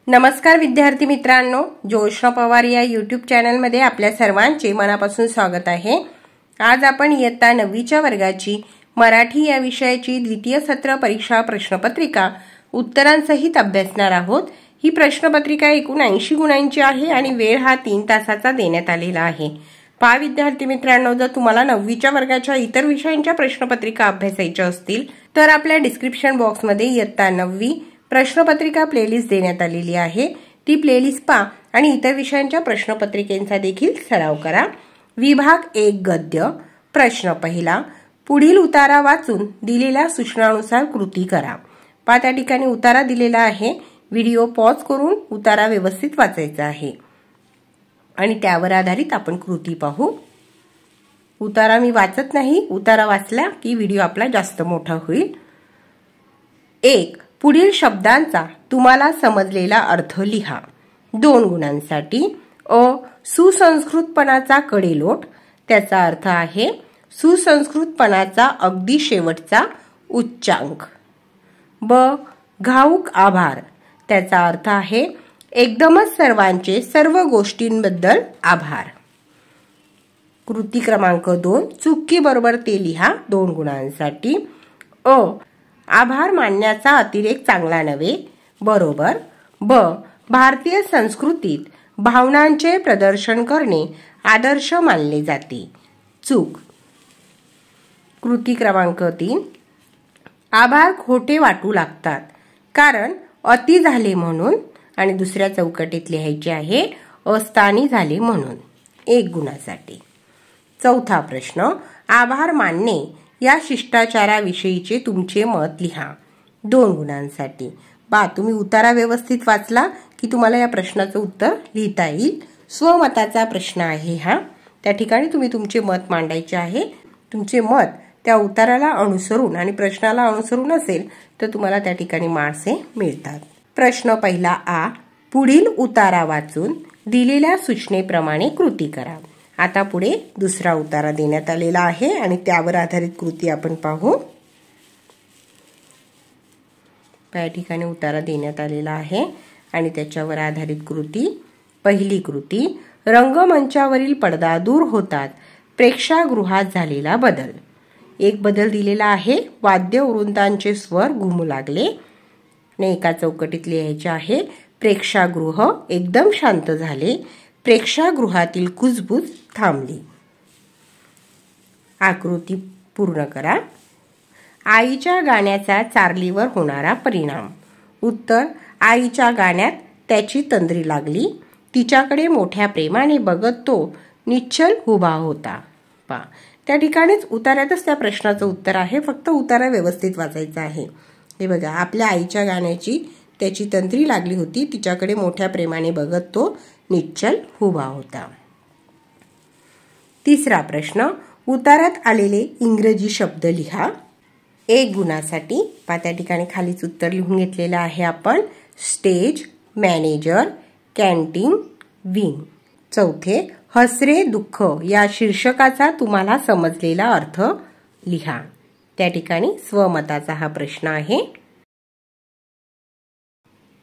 नमस्कार विद्यार्थी मित्रांनो, जोशना पवार या यूट्यूब चॅनलमध्ये आपल्या सर्वांचे मनापासून स्वागत आहे। आज आपण इयत्ता 9वीच्या वर्गाची मराठी या विषयाची द्वितीय सत्र परीक्षा प्रश्नपत्रिका उत्तरांसहित अभ्यासणार आहोत। ही प्रश्नपत्रिका एकूण 80 गुणांची आहे आणि वेळ हा 3 तासाचा देण्यात आलेला आहे। पहा विद्यार्थी मित्रांनो, जर तुम्हाला 9वीच्या वर्गाच्या इतर विषयांच्या प्रश्नपत्रिका अभ्यासायच्या असतील तर आपल्या डिस्क्रिप्शन बॉक्समध्ये इयत्ता 9वी प्रश्नपत्रिका प्लेलिस्ट देण्यात आलेली आहे। ती प्लेलिस्ट पहा आणि इतर विषयांच्या प्रश्नपत्रिकेचा देखील सराव करा। विभाग 1 गद्य, प्रश्न पहिला, पुढील उतारा वाचून दिलेल्या सूचनानुसार कृती करा। पहा त्या ठिकाणी उतारा दिलेला आहे, व्हिडिओ पॉज करून उतारा व्यवस्थित वाचायचा आहे आणि त्यावर आधारित आपण कृती पाहू। उतारा मी वाचत नाही, उतारा वाचला की व्हिडिओ आपला जास्त मोठा होईल। 1. पुढील शब्दांचा तुम्हाला समजलेला अर्थ लिहा। 2 गुणांसाठी अ. सुसंस्कृतपणाचा कडेलोट, त्याचा अर्थ आहे सुसंस्कृतपणाचा अगदी शेवटचा उच्चांक। ब. घाऊक आभार, त्याचा अर्थ आहे एकदमच सर्वांचे सर्व गोष्टींबद्दल आभार। कृती क्रमांक 2, चुकी बरोबर ते लिहा। 2 गुणांसाठी अ. आभार मानण्याचा अतिरेक चांगला नव्हे, बरोबर। ब. भारतीय संस्कृतीत भावनांचे प्रदर्शन करणे आदर्श मानले जाते, चूक। कृती क्रमांक 3, आभार खोटे वाटू लागतात कारण अति झाले म्हणून, आणि दुसऱ्या चौकटीत लिहायचे आहे अस्थानी झाले म्हणून, 1 गुणासाठी। चौथा प्रश्न, आभार मानणे या शिष्टाचाराविषयीचे तुमचे मत लिहा। 2 गुणांसाठी। तुम्ही उतारा व्यवस्थित वाचला की तुम्हाला या प्रश्नाचं उत्तर लिहिता येईल। स्वमताचा प्रश्न आहे हा, त्या ठिकाणी तुम्ही तुमचे मत मांडायचे आहे। तुमचे मत त्या उताराला अनुसरून आणि प्रश्नाला अनुसरून असेल तर तुम्हाला त्या ठिकाणी मार्क्स मिळतात। प्रश्न पहिला आ, पुढील उतारा वाचून दिलेल्या सूचनेप्रमाणे कृती करा। आता पुढे दुसरा उतारा देण्यात आलेला आहे आणि त्यावर आधारित कृती आपण पाहू। त्या ठिकाणी उतारा देण्यात आलेला आहे आणि त्याच्यावर आधारित कृती। पहिली कृती, रंगमंचावरील पडदा दूर होतात प्रेक्षागृहात झालेला बदल। एक बदल दिलेला आहे, वाद्य वृंदांचे स्वर घुमू लागले। एका चौकटीत लिहायचे आहे प्रेक्षागृह एकदम शांत झाले, प्रेक्षागृहातील कुजबूज थांबली। आकृती पूर्ण करा। आईच्या गाण्याचा चार्लीवर होणारा परिणाम। उत्तर, आईच्या गाण्यात त्याची तंद्री लागली, तिच्याकडे मोठ्या प्रेमाने बघत तो निश्चल उभा होता। त्या ठिकाणीच उतार्यातच त्या प्रश्नाचं उत्तर आहे, फक्त उतारा व्यवस्थित वाचायचा आहे। हे बघा, आपल्या आईच्या गाण्याची त्याची तंद्री लागली होती, तिच्याकडे मोठ्या प्रेमाने बघत तो निश्चल उभा होता। तिसरा प्रश्न, उतारात आलेले इंग्रजी शब्द लिहा। 1 गुणासाठी। त्या ठिकाणी खालीच उत्तर लिहून घेतलेलं आहे आपण, स्टेज, मॅनेजर, कॅन्टीन, विंग। चौथे, हसरे दुःख या शीर्षकाचा तुम्हाला समजलेला अर्थ लिहा। त्या ठिकाणी स्वमताचा हा प्रश्न आहे।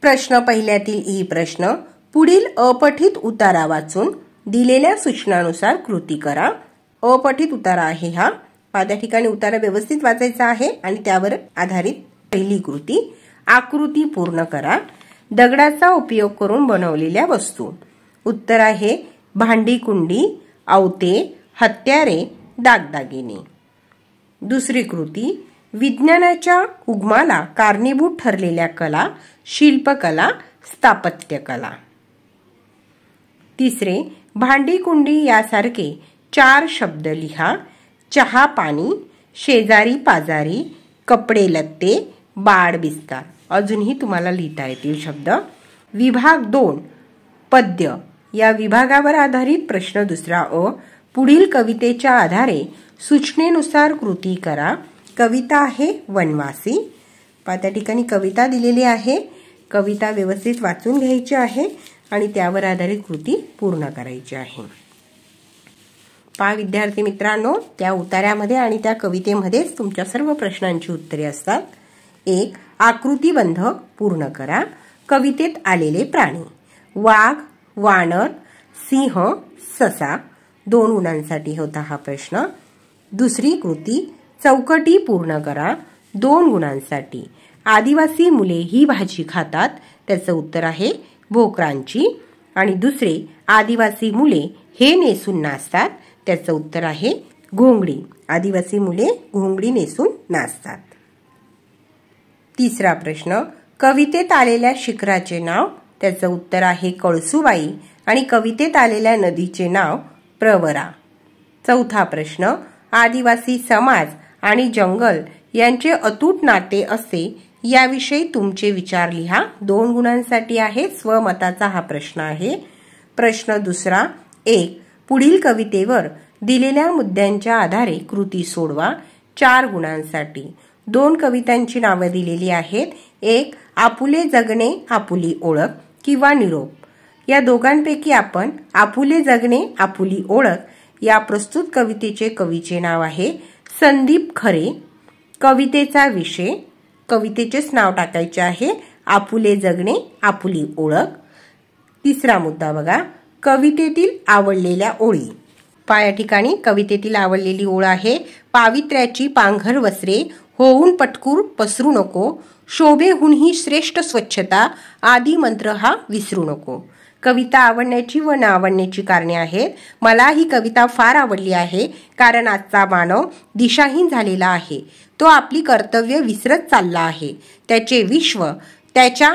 प्रश्न पहिल्यातील ई प्रश्न, पुढील अपठित उतारा वाचून दिलेल्या सूचनानुसार कृती करा। अपठित उतारा आहे हा, त्या ठिकाणी उतारा व्यवस्थित वाचायचा आहे आणि त्यावर आधारित पहिली कृती, आकृती पूर्ण करा। दगडाचा उपयोग करून बनवलेल्या वस्तू। उत्तर आहे भांडी कुंडी, आवते, हत्यारे, दागदागिने। दुसरी कृती, विज्ञानाच्या उगमाला कारणीभूत ठरलेल्या कला, शिल्पकला, स्थापत्यकला। तिसरे, भांडी कुंडी यासारखे 4 शब्द लिहा। चहा पाणी, शेजारी पाजारी, कपडे लत्ते, बाड बिस्तार। अजूनही तुम्हाला लिहिता येतील शब्द। विभाग 2 पद्य या विभागावर आधारित प्रश्न दुसरा अ, पुढील कवितेच्या आधारे सूचनेनुसार कृती करा। कविता आहे वनवासी। त्या ठिकाणी कविता दिलेली आहे, कविता व्यवस्थित वाचून घ्यायची आहे आणि त्यावर आधारित कृती पूर्ण करायची आहे। विद्यार्थी मित्रांनो, त्या उतार्यामध्ये आणि त्या कवितेमध्येच तुमच्या सर्व प्रश्नांची उत्तरे असतात। 1. आकृतीबंध पूर्ण करा। कवितेत आलेले प्राणी. वाघ, वानर, सिंह, ससा. 2 गुणांसाठी होता हा प्रश्न. दुसरी कृती चौकटी पूर्ण करा. 2 गुणांसाठी. आदिवासी मुले ही भाजी खातात. त्याचं उत्तर आहे भोकरांची. आणि दुसरे आदिवासी मुले हे नेसून नाचतात. त्याचं उत्तर आहे घोंगडी. आदिवासी मुले घोंगडी नेसून नाचतात. तिसरा प्रश्न कवितेत आलेल्या शिखराचे नाव. त्याचं उत्तर आहे कळसुबाई. आणि कवितेत आलेल्या नदीचे नाव प्रवरा. चौथा प्रश्न आदिवासी समाज आणि जंगल यांचे अतूट नाते असते याविषयी तुमचे विचार लिहा. 2 गुणांसाठी आहे. स्वमताचा हा प्रश्न आहे. प्रश्न दुसरा 1. पुढील कवितेवर दिलेल्या मुद्द्यांच्या आधारे कृती सोडवा. 4 गुणांसाठी. 2 कवितांची नावे दिलेली आहेत. 1. आपुले जगणे आपुली ओळख किंवा निरोप. या दोघांपैकी आपण आपुले जगणे आपुली ओळख या प्रस्तुत कवितेचे कवीचे नाव आहे संदीप खरे. कवितेचा विषय कवितेचेच नाव टाकायचे आहे आपुले जगणे आपुली ओळख. तिसरा मुद्दा बघा कवितेतील आवडलेल्या ओळी. या ठिकाणी कवितेतील आवडलेली ओळ आहे पावित्र्याची पांघर वस्त्रे होऊन पटकूर पसरू नको शोभेहूनही श्रेष्ठ स्वच्छता आदी मंत्र हा विसरू नको. कविता आवडण्याची व न आवडण्याची कारणे आहेत. मला ही कविता फार आवडली आहे कारण आजचा मानव दिशाहीन झालेला आहे. तो आपली कर्तव्य विसरत चालला आहे. त्याचे विश्व त्याच्या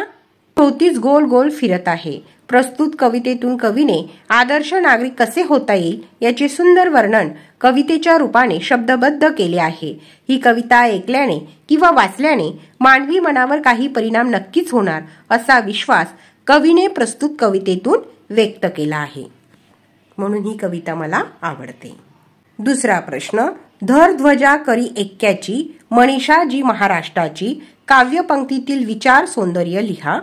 भोवतीच गोल गोल फिरत आहे. प्रस्तुत कवितेतून कवीने आदर्श नागरिक कसे होता येईल याचे सुंदर वर्णन कवितेच्या रूपाने शब्दबद्ध केले आहे. ही कविता ऐकल्याने किंवा वाचल्याने मानवी मनावर काही परिणाम नक्कीच होणार असा विश्वास कवीने प्रस्तुत कवितेतून व्यक्त केला आहे. म्हणून ही कविता मला आवडते. दुसरा प्रश्न धर ध्वजा करी एक्क्याची मनीषा जी महाराष्ट्राची काव्यपंक्तीतील विचार सौंदर्य लिहा.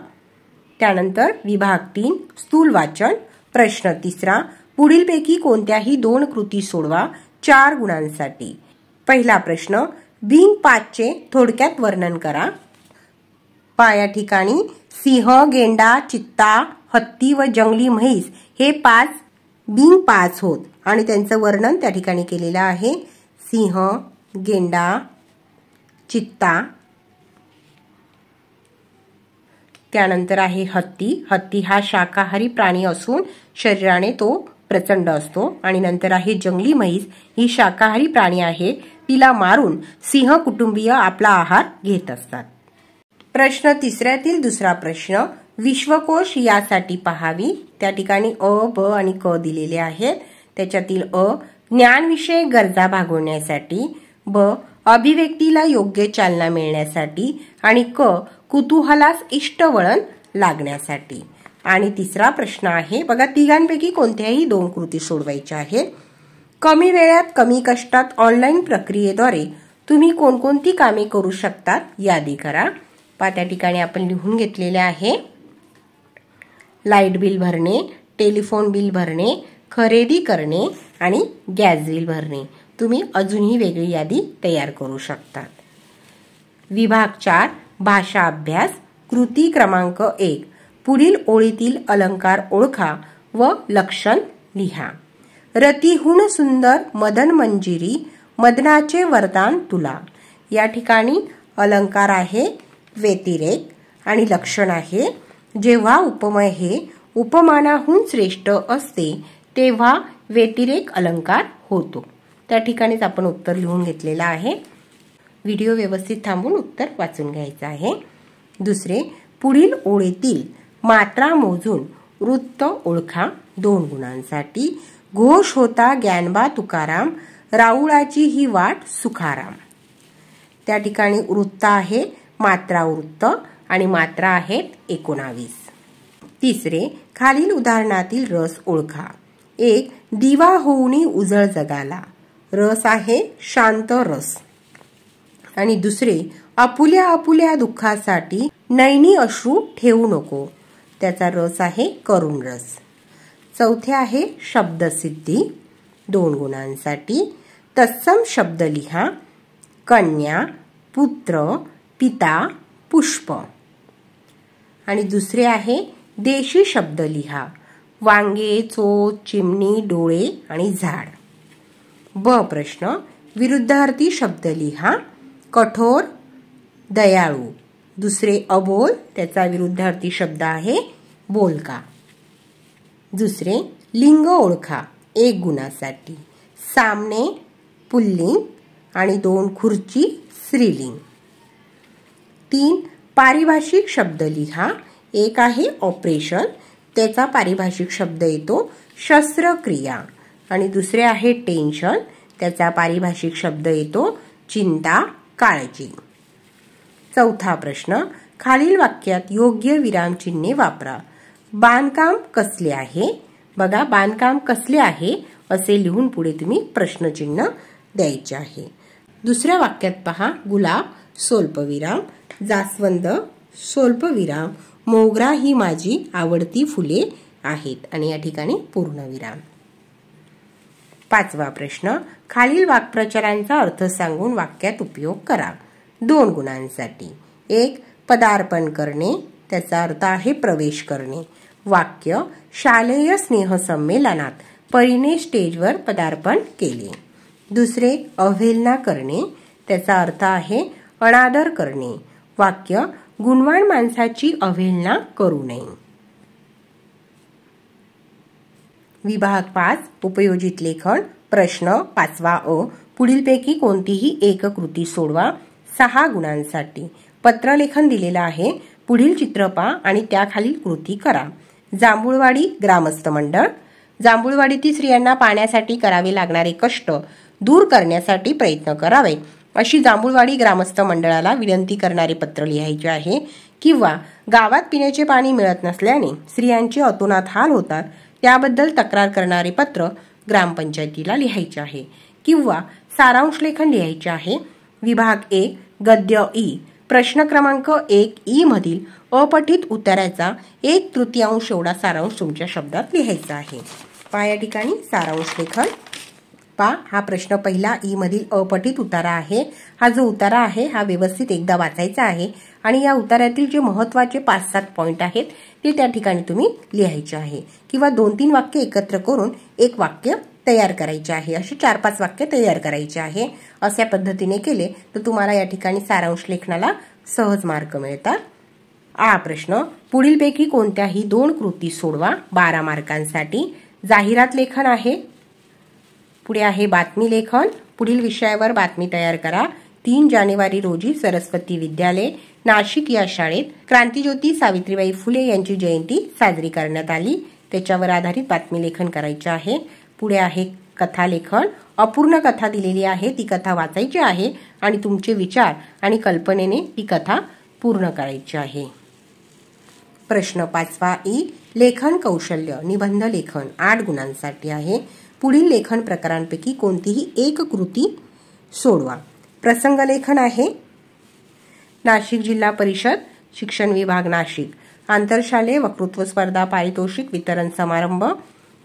त्यानंतर विभाग 3 स्थूल वाचन. प्रश्न तिसरा पुढीलपैकी कोणत्याही 2 कृती सोडवा. 4 गुणांसाठी. पहिला प्रश्न बिंग 5चे थोडक्यात वर्णन करा. या ठिकाणी सिंह, गेंडा, चित्ता, हत्ती व जंगली म्हैस हे 5 बिंग 5 होत आणि त्यांचं वर्णन त्या ठिकाणी केलेलं आहे. सिंह, गेंडा, चित्ता. त्यानंतर आहे हत्ती. हत्ती हा शाकाहारी प्राणी असून शरीराने तो प्रचंड असतो. आणि नंतर आहे जंगली म्हैस. ही शाकाहारी प्राणी आहे. तिला मारून सिंह कुटुंबीय आपला आहार घेत असतात. प्रश्न तिसऱ्यातील दुसरा प्रश्न विश्वकोश यासाठी पहावी. त्या ठिकाणी अ, ब आणि क दिलेले आहेत. त्याच्यातील अ ज्ञानविषयक गरजा भागवण्यासाठी, ब अभिव्यक्तीला योग्य चालना मिळण्यासाठी आणि क कुतूहलास इष्ट वळण लागण्यासाठी. आणि तिसरा प्रश्न आहे बघा तिघांपैकी कोणत्याही 2 कृती सोडवायच्या आहेत. कमी वेळात कमी कष्टात ऑनलाईन प्रक्रियेद्वारे तुम्ही कोणकोणती कामे करू शकतात यादी करा. त्या ठिकाणी आपण लिहून घेतलेले आहे. लाईट बिल भरणे, टेलिफोन बिल भरणे, खरेदी करणे आणि गॅस बिल भरणे. तुम्ही अजूनही वेगळी यादी तयार करू शकतात. विभाग 4 भाषा अभ्यास. कृती क्रमांक 1 पुढील ओळीतील अलंकार ओळखा व लक्षण लिहा. रतिहून सुंदर मदन मंजिरी मदनाचे वरदान तुला. या ठिकाणी अलंकार आहे व्यतिरेक आणि लक्षण आहे जेव्हा उपमेय हे उपमानाहून श्रेष्ठ असते तेव्हा व्यतिरेक अलंकार होतो. त्या ठिकाणीच आपण उत्तर लिहून घेतलेलं आहे. व्हिडिओ व्यवस्थित थांबून उत्तर वाचून घ्यायचं आहे. दुसरे पुढील ओळीतील मात्रा मोजून वृत्त ओळखा. 2 गुणांसाठी. घोष होता ज्ञानबा तुकाराम राऊळाची ही वाट सुखाराम. त्या ठिकाणी वृत्त आहे मात्रा वृत्त आणि मात्रा आहेत 19. तिसरे खालील उदाहरणातील रस ओळखा. 1 दिवा होऊनी उजळ जगाला. रस आहे शांत रस. आणि दुसरे आपुल्या आपुल्या दुःखासाठी नैनी अश्रू ठेवू नको. त्याचा रस आहे करुण रस. चौथे आहे शब्दसिद्धी. 2 गुणांसाठी. तत्सम शब्द लिहा. कन्या, पुत्र, पिता, पुष्प. आणि दुसरे आहे देशी शब्द लिहा. वांगे, चोच, चिमणी, डोळे आणि झाड. ब प्रश्न, विरुद्धार्थी शब्द लिहा. कठोर, दयाळू. दुसरे अबोल, त्याचा विरुद्धार्थी शब्द आहे बोलका. दुसरे लिंग ओळखा 1 गुणासाठी. सामने पुल्लिंग आणि 2 खुर्ची स्त्रीलिंग. 3 पारिभाषिक शब्द लिहा. एक आहे ऑपरेशन, त्याचा पारिभाषिक शब्द येतो शस्त्रक्रिया. आणि दुसरे आहे टेन्शन, त्याचा पारिभाषिक शब्द येतो चिंता, काळजी. चौथा प्रश्न, खालील वाक्यात योग्य विरामचिन्हे वापरा. बांधकाम कसले आहे. बघा, बांधकाम कसले आहे असे लिहून पुढे तुम्ही प्रश्नचिन्ह द्यायचे आहे. दुसऱ्या वाक्यात पहा, गुलाब स्वल्पविराम, जास्वंद स्वल्पविराम, मोगरा ही माझी आवडती फुले आहेत आणि या ठिकाणी पूर्णविराम. पाचवा प्रश्न, खालील वाक्प्रचारांचा अर्थ सांगून वाक्यात उपयोग करा. 2 गुणांसाठी. 1 पदार्पण करणे, त्याचा अर्थ आहे प्रवेश करणे. वाक्य, शालेय स्नेहसंमेलनात परीने स्टेजवर पदार्पण केले. दुसरे अवहेलना करणे, त्याचा अर्थ आहे अनादर करणे. वाक्य, गुणवान माणसाची अवहेलना करू नये. विभाग 5 उपयोजित लेखन. प्रश्न 5वा अ, पुढीलपैकी कोणतीही एक कृती सोडवा. 6 गुणांसाठी. पत्रलेखन दिलेलं आहे. पुढील चित्र पहा आणि त्याखालील कृती करा. जांभूळवाडी ग्रामस्थ मंडळ. जांभूळवाडीतील स्त्रियांना पाण्यासाठी करावे लागणारे कष्ट दूर करण्यासाठी प्रयत्न करावे अशी जांभूळवाडी ग्रामस्थ मंडळाला विनंती करणारे पत्र लिहायचे आहे. किंवा गावात पिण्याचे पाणी मिळत नसल्याने स्त्रियांचे अतोनात हाल होतात त्याबद्दल तक्रार करणारे पत्र ग्रामपंचायतीला लिहायचे आहे. किंवा सारांश लेखन लिहायचे आहे. विभाग 1 गद्य ई. प्रश्न क्रमांक 1 ई मधील अपठित उत्तराचा 1/3 एवढा सारांश तुमच्या शब्दात लिहायचा आहे. पहा या ठिकाणी सारांश लेखन. पहा, हा प्रश्न पहिला ई मधील अपठित उतारा आहे. हा जो उतारा आहे हा व्यवस्थित एकदा वाचायचा आहे आणि या उतार्यातील जे महत्त्वाचे 5-7 पॉइंट आहेत ते त्या ठिकाणी तुम्ही लिहायचे आहे. किंवा 2-3 वाक्य एकत्र करून एक वाक्य तयार करायचे आहे. असे 4-5 वाक्य तयार करायचे आहे. अशा पद्धतीने केले तर तुम्हाला या ठिकाणी सारांश लेखनाला सहज मार्क मिळतात. आ प्रश्न, पुढीलपैकी कोणत्याही 2 कृती सोडवा. 12 मार्कांसाठी. जाहिरात लेखन आहे. पुढे आहे बातमी लेखन. पुढील विषयावर बातमी तयार करा. 3 जानेवारी रोजी सरस्वती विद्यालय नाशिक या शाळेत क्रांतिज्योती सावित्रीबाई फुले यांची जयंती साजरी करण्यात आली. त्याच्यावर आधारित बातमी लेखन करायचे आहे. पुढे आहे कथा लेखन. अपूर्ण कथा दिलेली आहे, ती कथा वाचायची आहे आणि तुमचे विचार आणि कल्पनेने ती कथा पूर्ण करायची आहे. प्रश्न 5वा ई. लेखन कौशल्य. निबंध लेखन 8 गुणांसाठी आहे. पुढील लेखन प्रकारांपैकी कोणतीही एक कृती सोडवा. प्रसंग लेखन आहे. नाशिक जिल्हा परिषद शिक्षण विभाग नाशिक आंतरशालेय वक्तृत्व स्पर्धा पारितोषिक वितरण समारंभ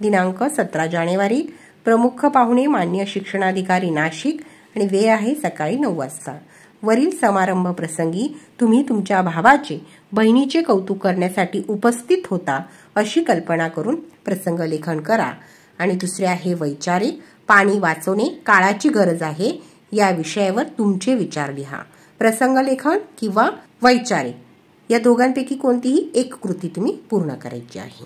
दिनांक 17 जानेवारी. प्रमुख पाहुणे मान्य शिक्षणाधिकारी नाशिक आणि वेळ आहे सकाळी 9 वाजता. वरील समारंभ प्रसंगी तुम्ही तुमच्या भावाचे बहिणीचे कौतुक करण्यासाठी उपस्थित होता अशी कल्पना करून प्रसंग लेखन करा. आणि दुसरे आहे वैचारिक. पाणी वाचवणे काळाची गरज आहे या विषयावर तुमचे विचार लिहा. प्रसंग लेखन किंवा वैचारिक या दोघांपैकी कोणतीही एक कृती तुम्ही पूर्ण करायची आहे.